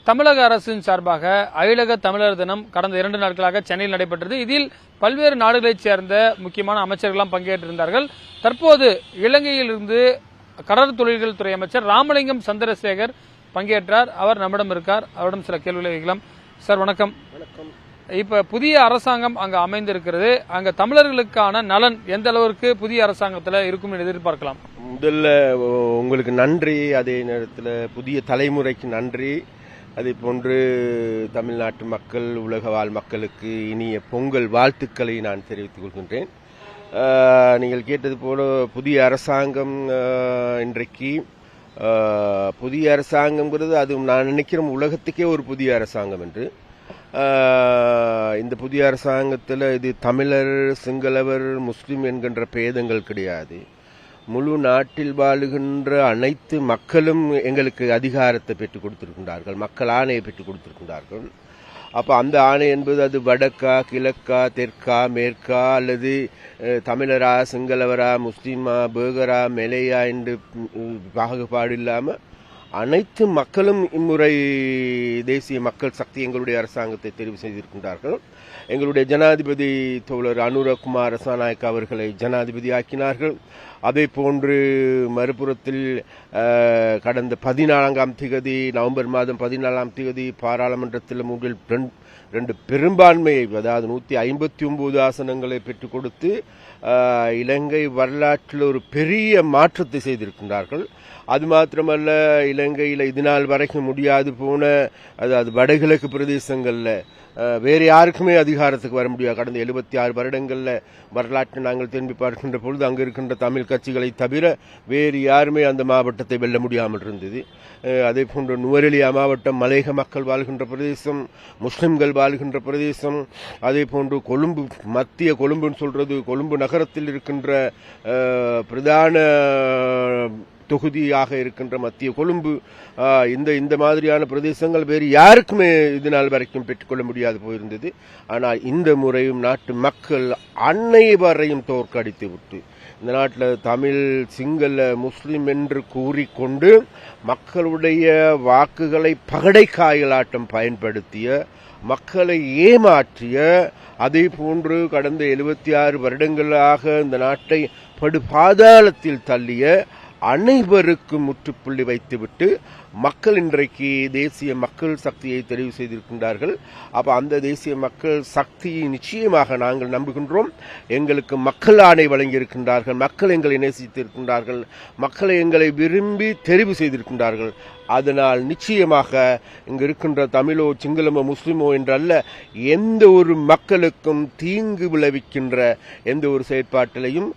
தமிழக அரசின் சார்பாக அயலக தமிழர் தினம் கடந்த 2 நாட்களாக சென்னையில் நடைபெற்றது. இதில் பல்வேறு நாடுகளைச் சேர்ந்த முக்கியமான அமைச்சர்கள் பங்கேற்றிருந்தார்கள். தற்போது இலங்கையிலிருந்து கடல் தொழில்கள் துறை அமைச்சர் ராமலிங்கம் சந்திரசேகர் பங்கேற்றார். அவர் நம்மிடம் இருக்கார். அவரிடம் சில கேள்விகளை கேட்கலாம். சார் வணக்கம். வணக்கம். இப்ப புதிய அரசாங்கம் அங்க அமைந்திருக்கிறது. அங்க தமிழர்களுக்கான நலன் எந்த அளவிற்கு புதிய அரசாங்கத்துல இருக்கும் எதிர்பார்க்கலாம்? முதல்ல உங்களுக்கு நன்றி. அதே நேரத்தில் புதிய தலைமுறைக்கு நன்றி. அதே போன்று தமிழ்நாட்டு மக்கள், உலக வாழ் மக்களுக்கு இனிய பொங்கல் வாழ்த்துக்களை நான் தெரிவித்துக் கொள்கின்றேன். நீங்கள் கேட்டது போல புதிய அரசாங்கம் இன்றைக்கு புதிய அரசாங்கம்ங்கிறது அது நான் நினைக்கிறேன் உலகத்துக்கே ஒரு புதிய அரசாங்கம் என்று. இந்த புதிய அரசாங்கத்தில் இது தமிழர், சிங்களவர், முஸ்லிம் என்கின்ற பேதங்கள் கிடையாது. முழு நாட்டில் வாழுகின்ற அனைத்து மக்களும் எங்களுக்கு அதிகாரத்தை பெற்றுக் கொடுத்திருக்கின்றார்கள், மக்கள் ஆணையை பெற்றுக் கொடுத்திருக்கின்றார்கள். அப்போ அந்த ஆணை என்பது அது வடக்கா, கிழக்கா, தெற்கா, மேற்கா அல்லது தமிழரா, சிங்களவரா, முஸ்லீமா, பேகரா, மெலையா என்று பாகுபாடு இல்லாமல் அனைத்து மக்களும் இம்முறை தேசிய மக்கள் சக்தி எங்களுடைய அரசாங்கத்தை தெரிவு செய்திருக்கின்றார்கள். எங்களுடைய ஜனாதிபதி தோழர் அனுரகுமார் ரசாநாயக் அவர்களை ஜனாதிபதி ஆக்கினார்கள். அதே போன்று மறுபுறத்தில் கடந்த 14ஆம் திகதி நவம்பர் மாதம் 14ஆம் திகதி பாராளுமன்றத்தில் மூன்றில் 2 பெரும்பான்மையை, அதாவது 159 ஆசனங்களை பெற்றுக் கொடுத்து இலங்கை வரலாற்றில் ஒரு பெரிய மாற்றத்தை செய்திருக்கின்றார்கள். அது மாத்திரமல்ல, இலங்கையில் இதுநாள் வரைக்கும் முடியாது போன, அதாவது வடகிழக்கு பிரதேசங்களில் வேறு யாருக்குமே அதிகாரத்துக்கு வர முடியாது. கடந்த 76 வருடங்களில் வரலாற்றை நாங்கள் திரும்பி பார்க்கின்ற பொழுது அங்கு இருக்கின்ற தமிழ் கட்சிகளை தவிர வேறு யாருமே அந்த மாவட்டத்தை வெல்ல முடியாமல் இருந்தது. அதே போன்று நுவரெலியா மாவட்டம் மலையக மக்கள் வாழ்கின்ற பிரதேசம், முஸ்லிம்கள் வாழ்கின்ற பிரதேசம். அதே போன்று கொழும்பு, மத்திய கொழும்புன்னு சொல்றது கொழும்பு நகரத்தில் இருக்கின்ற பிரதான தொகுதியாக இருக்கின்ற மத்திய கொழும்பு, இந்த மாதிரியான பிரதேசங்கள் வேறு யாருக்குமே இது நாள் வரைக்கும் பெற்றுக்கொள்ள முடியாது போயிருந்தது. ஆனால் இந்த முறையும் நாட்டு மக்கள் அனைவரையும் தோற்கடித்து விட்டு இந்த நாட்டில் தமிழ், சிங்கள, முஸ்லிம் என்று கூறிக்கொண்டு மக்களுடைய வாக்குகளை பகடைக்காயலாட்டம் பயன்படுத்திய, மக்களை ஏமாற்றிய, அதே போன்று கடந்த 76 வருடங்களாக இந்த நாட்டை படுபாதாளத்தில் தள்ளிய அனைவருக்கும் முற்றுப்புள்ளி வைத்துவிட்டு மக்கள் இன்றைக்கு தேசிய மக்கள் சக்தியை தெரிவு செய்திருக்கின்றார்கள். அப்ப அந்த தேசிய மக்கள் சக்தியை நிச்சயமாக நாங்கள் நம்புகின்றோம். எங்களுக்கு மக்கள் ஆணை வழங்கியிருக்கின்றார்கள், மக்கள் எங்களை நேசித்திருக்கின்றார்கள், மக்களை எங்களை விரும்பி தெரிவு செய்திருக்கின்றார்கள். அதனால் நிச்சயமாக இங்கு இருக்கின்ற தமிழோ, சிங்களமோ, முஸ்லிமோ என்றல்ல, எந்த ஒரு மக்களுக்கும் தீங்கு விளைவிக்கின்ற எந்த ஒரு செயற்பாட்டிலையும்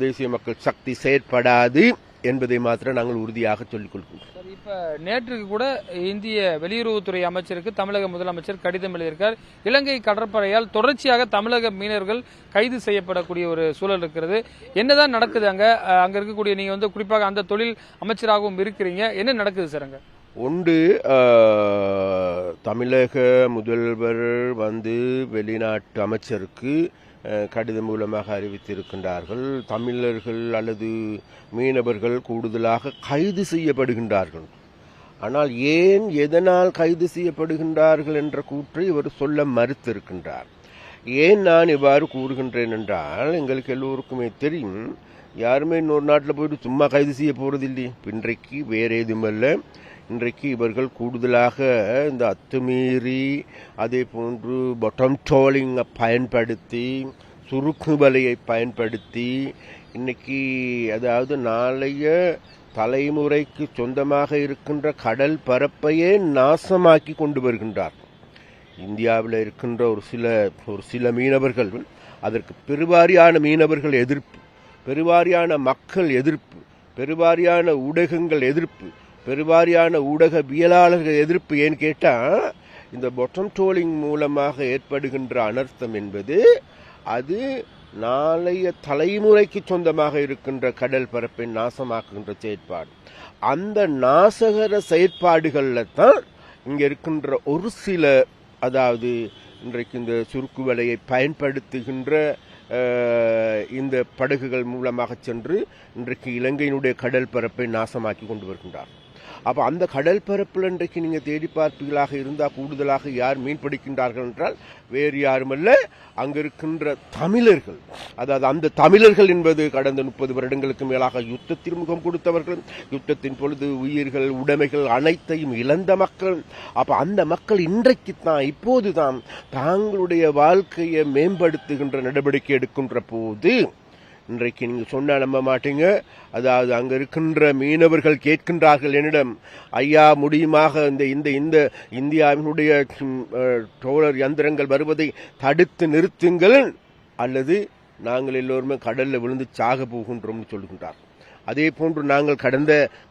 தேசிய மக்கள் சக்தி செயற்படாது என்பதை மாத்திரம் நாங்கள் உறுதியாக சொல்லிக் கொள்கிறோம். இப்ப நேற்றுக்கு கூட இந்திய வெளியுறவுத்துறை அமைச்சருக்கு தமிழக முதலமைச்சர் கடிதம் எழுதியிருக்கார். இலங்கை கடற்படையால் தொடர்ச்சியாக தமிழக மீனவர்கள் கைது செய்யப்படக்கூடிய ஒரு சூழல் இருக்கிறது. என்னதான் நடக்குது அங்க இருக்கக்கூடிய, நீங்க குறிப்பாக அந்த தொழில் அமைச்சராகவும் இருக்கிறீங்க, என்ன நடக்குது சார் அங்க? ஒன்று, தமிழக முதல்வர் வெளிநாட்டு அமைச்சருக்கு கடிதம் மூலமாக அறிவித்திருக்கின்றார்கள். தமிழர்கள் அல்லது மீனவர்கள் கூடுதலாக கைது செய்யப்படுகின்றார்கள். ஆனால் ஏன், எதனால் கைது செய்யப்படுகின்றார்கள் என்ற கூற்றை இவர் சொல்ல மறுத்திருக்கின்றார். ஏன் நான் இவ்வாறு கூறுகின்றேன் என்றால், எங்களுக்கு எல்லோருக்குமே தெரியும், யாருமே இன்னொரு நாட்டில் போயிட்டு சும்மா கைது செய்ய போறதில்லை. இன்றைக்கு வேற எதுவுமல்ல, இன்றைக்கு இவர்கள் கூடுதலாக இந்த அத்துமீறி, அதே போன்று பாட்டம் ட்ரோலிங்கை பயன்படுத்தி, சுருக்கு வலையை பயன்படுத்தி இன்னைக்கு, அதாவது நாளைய தலைமுறைக்கு சொந்தமாக இருக்கின்ற கடல் பரப்பையே நாசமாக்கி கொண்டு வருகின்றார். இந்தியாவில் இருக்கின்ற ஒரு சில மீனவர்கள், அதற்கு பெருவாரியான மீனவர்கள் எதிர்ப்பு, பெருவாரியான மக்கள் எதிர்ப்பு, பெருவாரியான ஊடகங்கள் எதிர்ப்பு, பெருவாரியான ஊடகவியலாளர்கள் எதிர்ப்பு. ஏன்னு கேட்டா, இந்த பாட்டம் ட்ரோலிங் மூலமாக ஏற்படுகின்ற அனர்த்தம் என்பது அது நாளைய தலைமுறைக்கு சொந்தமாக இருக்கின்ற கடல் பரப்பை நாசமாக்குகின்ற செயற்பாடு. அந்த நாசகர செயற்பாடுகள்ல தான் இங்க இருக்கின்ற ஒரு சில, அதாவது இன்றைக்கு இந்த சுருக்கு வலையை பயன்படுத்துகின்ற இந்த படகுகள் மூலமாக சென்று இன்றைக்கு இலங்கையினுடைய கடல் பரப்பை நாசமாக்கி கொண்டு வருகின்றார். அப்ப அந்த கடல் பரப்பில் இன்றைக்கு நீங்க தேடி பார்ப்பீர்களாக இருந்தால் கூடுதலாக யார் மீன் பிடிக்கின்றார்கள் என்றால் வேறு யாருமல்ல அங்க இருக்கின்ற தமிழர்கள். அதாவது அந்த தமிழர்கள் என்பது கடந்த 30 வருடங்களுக்கு மேலாக யுத்தத்தில் முகம் கொடுத்தவர்கள், யுத்தத்தின் பொழுது உயிர்கள் உடைமைகள் அனைத்தையும் இழந்த மக்கள். அப்ப அந்த மக்கள் இன்றைக்கு தான் இப்போதுதான் தாங்களுடைய வாழ்க்கையை மேம்படுத்துகின்ற நடவடிக்கை எடுக்கின்ற போது இன்றைக்கு நீங்க சொன்னா நம்ப மாட்டீங்க. அதாவது அங்க இருக்கின்ற மீனவர்கள் கேட்கின்றார்கள் என்னிடம், ஐயா முடியுமாக இந்த இந்தியாவினுடைய ட்ரோலர் யந்திரங்கள் வருவதை தடுத்து நிறுத்துங்கள், அல்லது நாங்கள் எல்லோருமே கடல்ல விழுந்து சாக போகின்றோம் சொல்கின்றார். அதே போன்று நாங்கள்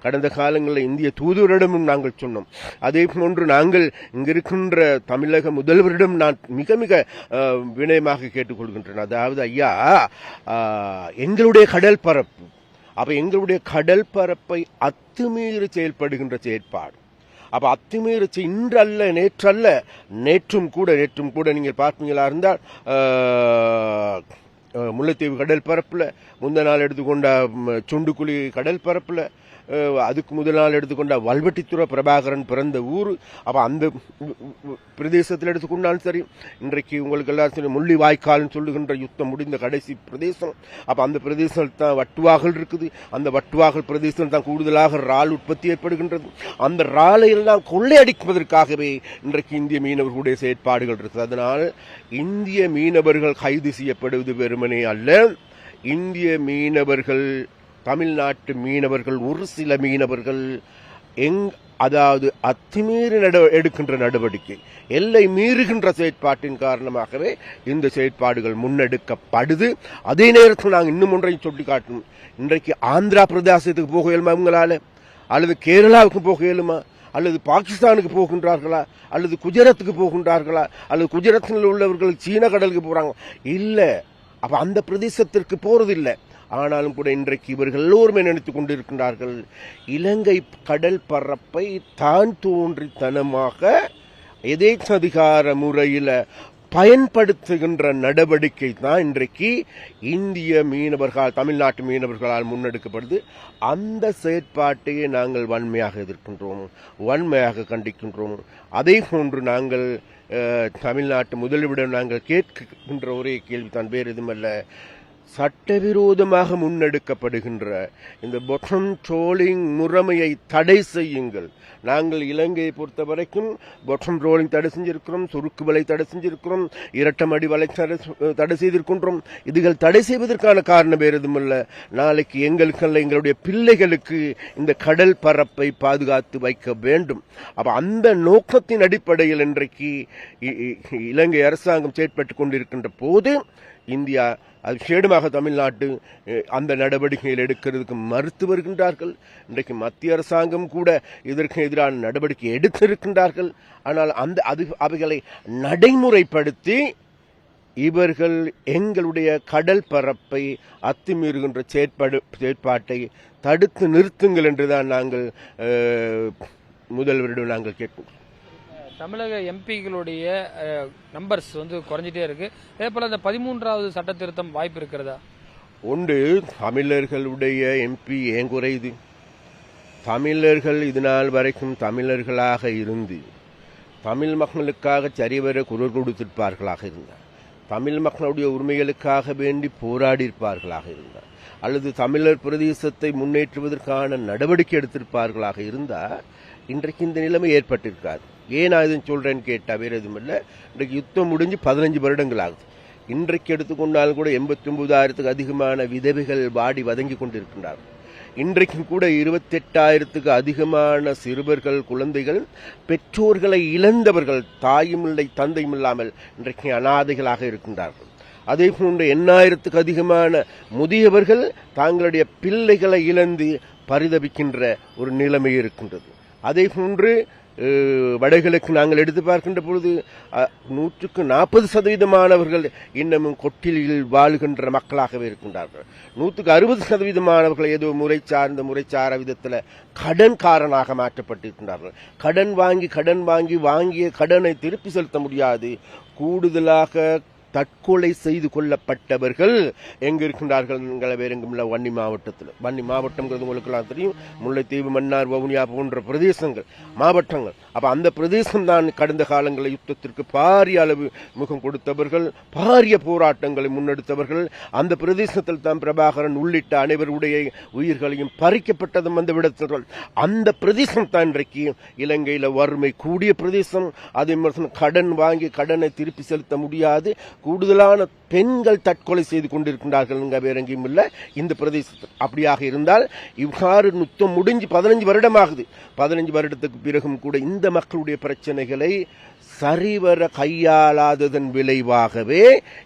கடந்த காலங்களில் இந்திய தூதுவரிடமும் நாங்கள் சொன்னோம். அதே போன்று நாங்கள் இங்கிருக்கின்ற தமிழக முதல்வரிடம் நான் மிக மிக வினயமாக கேட்டுக்கொள்கின்றேன். அதாவது ஐயா, எங்களுடைய கடல் பரப்பு, அப்ப எங்களுடைய கடல் பரப்பை அத்துமீறி செயல்படுகின்ற செயற்பாடு, அப்ப அத்துமீறி இன்றல்ல நேற்றல்ல நேற்றும் கூட நீங்கள் பார்ப்பீங்களா இருந்தால் முல்லைத்தீவு கடல் பரப்புல முந்த நாள் எடுத்துக்கொண்ட சுண்டுக்குழி கடல் பரப்புல, அதுக்கு முதல் நாள் எடுத்துக்கொண்ட வல்வெட்டித்துறை பிரபாகரன் பிறந்த ஊர், அப்ப அந்த பிரதேசத்தில் எடுத்துக்கொண்டாலும் சரி, இன்றைக்கு உங்களுக்கு எல்லாரும் சரி முள்ளி வாய்க்கால்னு சொல்லுகின்ற யுத்தம் முடிந்த கடைசி பிரதேசம். அப்ப அந்த பிரதேசம் தான் வட்டுவாகல் இருக்குது. அந்த வட்டுவாகல் பிரதேசம் தான் கூடுதலாக இறால் உற்பத்தி ஏற்படுகின்றது. அந்த இறாலை எல்லாம் கொள்ளையடிப்பதற்காகவே இன்றைக்கு இந்திய மீனவர்களுடைய செயற்பாடுகள் இருக்குது. அதனால் இந்திய மீனவர்கள் கைது செய்யப்படுவது வெறுமனே அல்ல. இந்திய மீனவர்கள், தமிழ்நாட்டு மீனவர்கள், ஒரு சில மீனவர்கள் அதாவது அத்துமீறி எடுக்கின்ற நடவடிக்கை, எல்லை மீறுகின்ற செயற்பாட்டின் காரணமாகவே இந்த செயற்பாடுகள் முன்னெடுக்கப்படுது. அதே நேரத்தில் நாங்கள் இன்னும் ஒன்றையும் சொல்லி காட்டணும். இன்றைக்கு ஆந்திரா பிரதேசத்துக்கு போக இயலுமா இவங்களால, அல்லது கேரளாவுக்கு போக இயலுமா, அல்லது பாகிஸ்தானுக்கு போகின்றார்களா, அல்லது குஜராத்துக்கு போகின்றார்களா, அல்லது குஜராத்தில் உள்ளவர்கள் சீன கடலுக்கு போறாங்க? இல்ல. அப்ப அந்த பிரதேசத்திற்கு போறதில்லை. ஆனாலும் கூட இன்றைக்கு இவர்கள் எல்லோருமே நினைத்துக் கொண்டிருக்கின்றார்கள், இலங்கை கடல் பரப்பை தான் தோன்றித்தனமாக எதேச்சதிகார முறையில் பயன்படுத்துகின்ற நடவடிக்கை தான் இன்றைக்கு இந்திய மீனவர்கள், தமிழ்நாட்டு மீனவர்களால் முன்னெடுக்கப்படுது. அந்த செயற்பாட்டையே நாங்கள் வன்மையாக எதிர்க்கின்றோம், வன்மையாக கண்டிக்கின்றோம். அதே போன்று நாங்கள் தமிழ்நாட்டு முதல்வரிடம் நாங்கள் கேட்கின்ற ஒரே கேள்விதான், வேறு எதுவுமல்ல, சட்டவிரோதமாக முன்னெடுக்கப்படுகின்ற இந்த பாட்டம் ட்ரோலிங் முறைமையை தடை செய்யுங்கள். நாங்கள் இலங்கையை பொறுத்த வரைக்கும் பாட்டம் ட்ரோலிங் தடை செஞ்சிருக்கிறோம், சுருக்கு வலை தடை செஞ்சிருக்கிறோம், இரட்டமடி வலை தடை செய்திருக்கின்றோம். இதுகள் தடை செய்வதற்கான காரணம் வேறு எதுவுமில்ல, நாளைக்கு எங்களுக்கல்ல எங்களுடைய பிள்ளைகளுக்கு இந்த கடல் பரப்பை பாதுகாத்து வைக்க வேண்டும். அப்ப அந்த நோக்கத்தின் அடிப்படையில் இன்றைக்கு இலங்கை அரசாங்கம் செயற்பட்டுக் கொண்டிருக்கின்ற போது இந்தியா அது சேடமாக தமிழ்நாட்டு அந்த நடவடிக்கைகள் எடுக்கிறதுக்கு மறுத்து வருகின்றார்கள். இன்றைக்கு மத்திய அரசாங்கம் கூட இதற்கு எதிரான நடவடிக்கை எடுத்திருக்கின்றார்கள். ஆனால் அவைகளை நடைமுறைப்படுத்தி இவர்கள் எங்களுடைய கடல் பரப்பை அத்துமீறுகின்ற செயற்பாட்டை தடுத்து நிறுத்துங்கள் என்றுதான் நாங்கள் முதல்வரிடம் நாங்கள் கேட்கிறோம். தமிழக எம்பிகளுடைய நம்பர்ஸ் குறைஞ்சிட்டே இருக்கு. அதே போல இந்த 13வது சட்ட திருத்தம் வாய்ப்பு இருக்கிறதா? ஒன்று, தமிழர்களுடைய எம்பி ஏன் குறையுது? தமிழர்கள் இதுநாள் வரைக்கும் தமிழர்களாக இருந்து தமிழ் மக்களுக்காக சரிவர குரல் கொடுத்திருப்பார்களாக இருந்தார், தமிழ் மக்களுடைய உரிமைகளுக்காக வேண்டி போராடி இருப்பார்களாக இருந்தார், அல்லது தமிழர் பிரதேசத்தை முன்னேற்றுவதற்கான நடவடிக்கை எடுத்திருப்பார்களாக இருந்தால் இன்றைக்கு இந்த நிலைமை ஏற்பட்டிருக்காது. ஏன் நான் இதன் சொல்றேன்னு கேட்டா வேற எதுவும் இல்லை, இன்றைக்கு யுத்தம் முடிஞ்சு 15 வருடங்கள் ஆகுது. இன்றைக்கு எடுத்துக்கொண்டாலும் கூட 89,000க்கு அதிகமான விதவைகள் வாடி வதங்கி கொண்டிருக்கின்றார்கள். இன்றைக்கும் கூட 28,000க்கு அதிகமான சிறுவர்கள், குழந்தைகள் பெற்றோர்களை இழந்தவர்கள், தாயும் இல்லை தந்தையும் இல்லாமல் இன்றைக்கு அனாதைகளாக இருக்கின்றார்கள். அதே போன்று 8,000க்கு அதிகமான முதியவர்கள் தாங்களுடைய பிள்ளைகளை இழந்து பரிதபிக்கின்ற ஒரு நிலைமை இருக்கின்றது. அதே போன்று வடகிழக்கு நாங்கள் எடுத்து பார்க்கின்ற பொழுது 140% இன்னமும் கொட்டிலில் வாழுகின்ற மக்களாகவே இருக்கின்றார்கள். 60% ஏதோ முறைச்சார விதத்தில் கடன்காரனாக மாற்றப்பட்டிருக்கின்றார்கள். கடன் வாங்கி வாங்கிய கடனை திருப்பி செலுத்த முடியாது. கூடுதலாக தற்கொலை செய்து கொள்ளப்பட்டவர்கள் எங்க இருக்கின்றார்கள்? வேறெங்கும் இல்ல, வன்னி மாவட்டத்தில். வன்னி மாவட்டம்ங்கிறது உங்களுக்கு எல்லாம் தெரியும். முல்லைத்தீவு, மன்னார், வவுனியா போன்ற பிரதேசங்கள், மாவட்டங்கள். அப்ப அந்த பிரதேசம் தான் கடந்த காலங்களில் யுத்தத்திற்கு பாரிய அளவு முகம் கொடுத்தவர்கள், பாரிய போராட்டங்களை முன்னெடுத்தவர்கள். அந்த பிரதேசத்தில் தான் பிரபாகரன் உள்ளிட்ட அனைவருடைய உயிர்களையும் பறிக்கப்பட்டதும் அந்த விடத்தில். அந்த பிரதேசம் தான் இன்றைக்கு இலங்கையில வறுமை கூடிய பிரதேசம். அதே மாதிரி கடன் வாங்கி கடனை திருப்பி செலுத்த முடியாது. கூடுதலான பெண்கள் தற்கொலை செய்து கொண்டிருக்கின்றார்கள். வேற எங்கேயும் இல்ல, இந்த பிரதேசத்தில். அப்படியாக இருந்தால் இவ்வாறு யுத்தம் முடிஞ்சு 15 வருடமாகுது. 15 வருடத்துக்கு பிறகும் கூட இந்த மக்களுடைய பிரச்சனைகளை சரிவர கையாளாததன் விளைவாகவே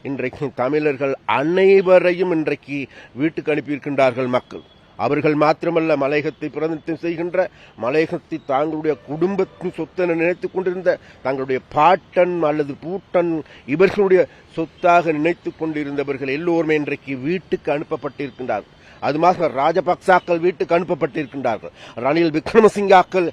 இன்றைக்கு தமிழர்கள் அனைவரையும் இன்றைக்கு வீட்டுக்கு அனுப்பியிருக்கின்றார்கள் மக்கள். அவர்கள் மாத்திரமல்ல, மலையகத்தை பிரதிநிதித்துவம் செய்கின்ற, மலையகத்தை தாங்களுடைய குடும்பத்தின் சொத்தென நினைத்துக் கொண்டிருந்த தங்களுடைய பாட்டன் அல்லது பூட்டன் இவர்களுடைய சொத்தாக நினைத்துக் கொண்டிருந்தவர்கள் எல்லோருமே இன்றைக்கு வீட்டுக்கு அனுப்பப்பட்டிருக்கின்றார்கள். அது மாத்திரம் ராஜபக்சாக்கள் வீட்டுக்கு அனுப்பப்பட்டிருக்கின்றார்கள். ரணில் விக்ரமசிங்காக்கள்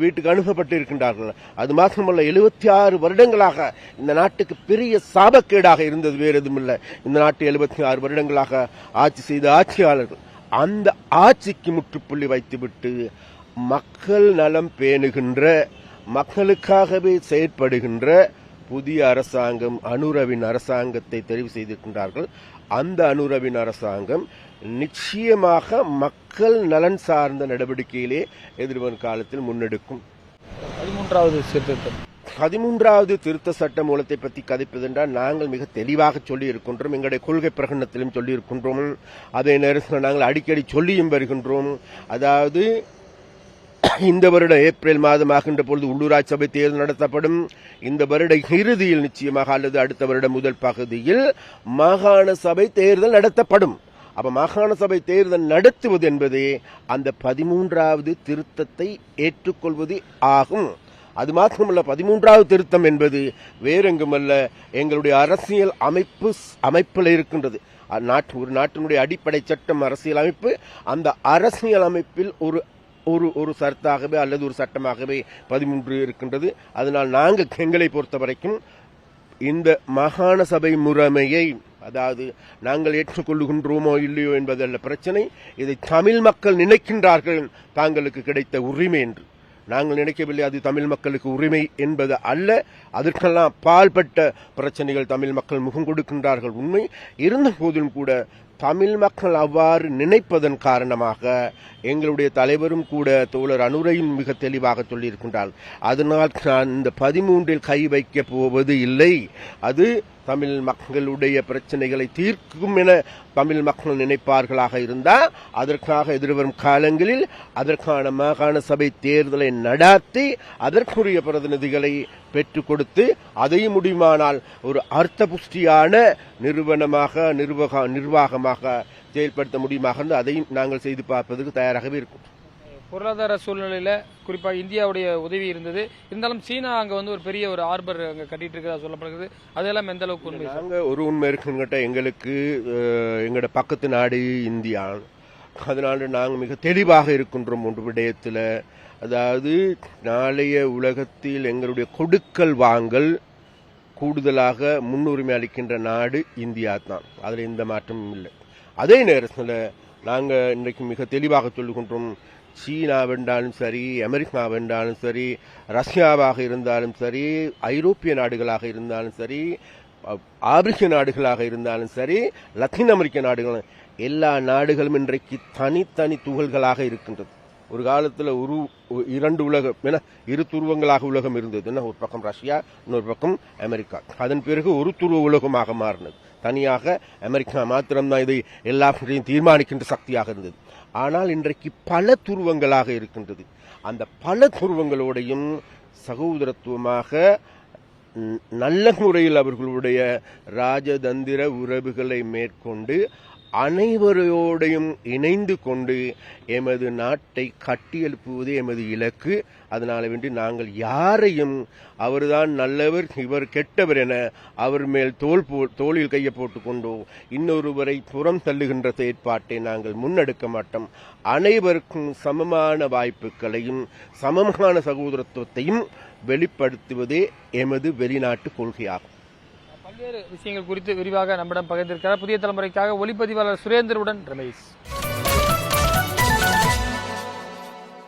வீட்டுக்கு அனுப்பப்பட்டிருக்கின்றார்கள். அது மாத்திரமல்ல, 76 வருடங்களாக இந்த நாட்டுக்கு பெரிய சாபக்கேடாக இருந்தது வேறு எதுவும் இல்லை. இந்த நாட்டு 76 வருடங்களாக ஆட்சி செய்த ஆட்சியாளர்கள் அந்த ஆட்சிக்கு முற்றுப்புள்ளி வைத்துவிட்டு மக்கள் நலம் பேணுகின்ற, மக்களுக்காகவே செயற்படுகின்ற புதிய அரசாங்கம், அனுரவின் அரசாங்கத்தை தெரிவு செய்திருக்கின்றார்கள். அந்த அனுரவின் அரசாங்கம் நிச்சயமாக மக்கள் நலன் சார்ந்த நடவடிக்கையிலே எதிர்வரும் காலத்தில் முன்னெடுக்கும். 13வது திருத்த சட்ட மூலத்தை பற்றி கதைப்பதென்றால் நாங்கள் மிக தெளிவாக சொல்லி இருக்கின்றோம். எங்களுடைய கொள்கை பிரகடனத்திலும் சொல்லி இருக்கின்றோம். அதே நேரத்தில் நாங்கள் அடிக்கடி சொல்லியும் வருகின்றோம். அதாவது இந்த வருட ஏப்ரல் மாதமாகின்ற பொழுது உள்ளூராட்சி சபை தேர்தல் நடத்தப்படும். இந்த வருட இறுதியில் நிச்சயமாக அல்லது அடுத்த வருட முதல் பகுதியில் மாகாண சபை தேர்தல் நடத்தப்படும். அப்ப மாகாண சபை தேர்தல் நடத்துவது என்பதே அந்த 13வது திருத்தத்தை ஏற்றுக்கொள்வது ஆகும். அது மாத்திரமல்ல, 13வது திருத்தம் என்பது வேறெங்குமல்ல, எங்களுடைய அரசியல் அமைப்பில் இருக்கின்றது. ஒரு நாட்டினுடைய அடிப்படை சட்டம் அரசியல் அமைப்பு. அந்த அரசியல் அமைப்பில் ஒரு சரத்தாகவே அல்லது ஒரு சட்டமாகவே 13 இருக்கின்றது. அதனால் நாங்கள் எங்களை பொறுத்த வரைக்கும் இந்த மாகாண சபை முறைமையை, அதாவது நாங்கள் ஏற்றுக்கொள்ளுகின்றோமோ இல்லையோ என்பதல்ல பிரச்சனை. இதை தமிழ் மக்கள் நினைக்கின்றார்கள் தாங்களுக்கு கிடைத்த உரிமை என்று. நாங்கள் நினைக்கவில்லை அது தமிழ் மக்களுக்கு உரிமை என்பது அல்ல. அதற்கெல்லாம் பால்பட்ட பிரச்சனைகள் தமிழ் மக்கள் முகம் கொடுக்கின்றார்கள். உண்மை இருந்த போதிலும் கூட தமிழ் மக்கள் அவ்வாறு நினைப்பதன் காரணமாக எங்களுடைய தலைவரும் கூட தோழர் அனுரையும் மிக தெளிவாக சொல்லியிருக்கின்றார். அதனால் நான் இந்த 13இல் கை வைக்கப் போவது இல்லை. அது தமிழ் மக்களுடைய பிரச்சனைகளை தீர்க்கும் என தமிழ் மக்கள் நினைப்பார்களாக இருந்தால் அதற்காக எதிர்வரும் காலங்களில் அதற்கான மாகாண சபை தேர்தலை நடாத்தி அதற்குரிய பிரதிநிதிகளை பெற்றுக் கொடுத்து அதையும் முடியுமானால் ஒரு அர்த்த புஷ்டியான நிர்வாகமாக செயல்படுத்த முடியுமாக அதையும் நாங்கள் செய்து பார்ப்பதற்கு தயாராகவே இருக்கும். பொருளாதார சூழ்நிலையில குறிப்பாக இந்தியாவுடைய உதவி இருந்தது. இருந்தாலும் சீனா அங்க ஒரு பெரிய ஒரு ஆர்பர் அங்க கட்டிட்டு இருக்கிறதா சொல்லப்படுகிறது. அதெல்லாம் எந்த அளவுக்கு உண்மை? நாங்க ஒரு உண்மை இருக்குங்கிட்ட, எங்களுக்கு எங்களோட பக்கத்து நாடு இந்தியா. அதனால நாங்கள் மிக தெளிவாக இருக்கின்றோம் ஒன்று விடயத்தில். அதாவது நாளைய உலகத்தில் எங்களுடைய கொடுக்கல் வாங்கல் கூடுதலாக முன்னுரிமை அளிக்கின்ற நாடு இந்தியா தான். அதில் எந்த மாற்றமும் இல்லை. அதே நேரத்தில் நாங்கள் இன்றைக்கு மிக தெளிவாக சொல்லுகின்றோம், சீனா வென்றாலும் சரி, அமெரிக்கா வென்றாலும் சரி, ரஷ்யாவாக இருந்தாலும் சரி, ஐரோப்பிய நாடுகளாக இருந்தாலும் சரி, ஆப்பிரிக்க நாடுகளாக இருந்தாலும் சரி, லத்தீன் அமெரிக்க நாடுகள், எல்லா நாடுகளும் இன்றைக்கு தனித்தனி துகள்களாக இருக்கின்றது. ஒரு காலத்தில் இரண்டு உலகம் என இரு துருவங்களாக உலகம் இருந்தது. ஒரு பக்கம் ரஷ்யா, இன்னொரு பக்கம் அமெரிக்கா. அதன் பிறகு ஒரு துருவ உலகமாக மாறினது. தனியாக அமெரிக்கா மாத்திரம்தான் இதை எல்லாவற்றையும் தீர்மானிக்கின்ற சக்தியாக இருந்தது. ஆனால் இன்றைக்கு பல துருவங்களாக இருக்கின்றது. அந்த பல துருவங்களோடையும் சகோதரத்துவமாக நல்ல முறையில் அவர்களுடைய ராஜதந்திர உறவுகளை மேற்கொண்டு அனைவரோடையும் இணைந்து கொண்டு எமது நாட்டை கட்டியெழுப்புவது எமது இலக்கு. அதனால வேண்டி நாங்கள் யாரையும் அவர்தான் நல்லவர் இவர் கெட்டவர் என அவர் மேல் தோளில் கையை போட்டுக்கொண்டோ இன்னொருவரை புறம் தள்ளுகின்ற செயற்பாட்டை நாங்கள் முன்னெடுக்க மாட்டோம். அனைவருக்கும் சமமான வாய்ப்புகளையும் சமமான சகோதரத்துவத்தையும் வெளிப்படுத்துவதே எமது வெளிநாட்டு கொள்கையாகும். பல்வேறு விஷயங்கள் குறித்து விரிவாக நம்மிடம் பகிர்ந்திருக்கிறார் புதிய தலைமுறைக்காக ஒளிப்பதிவாளர் சுரேந்தருடன் ரமேஷ்.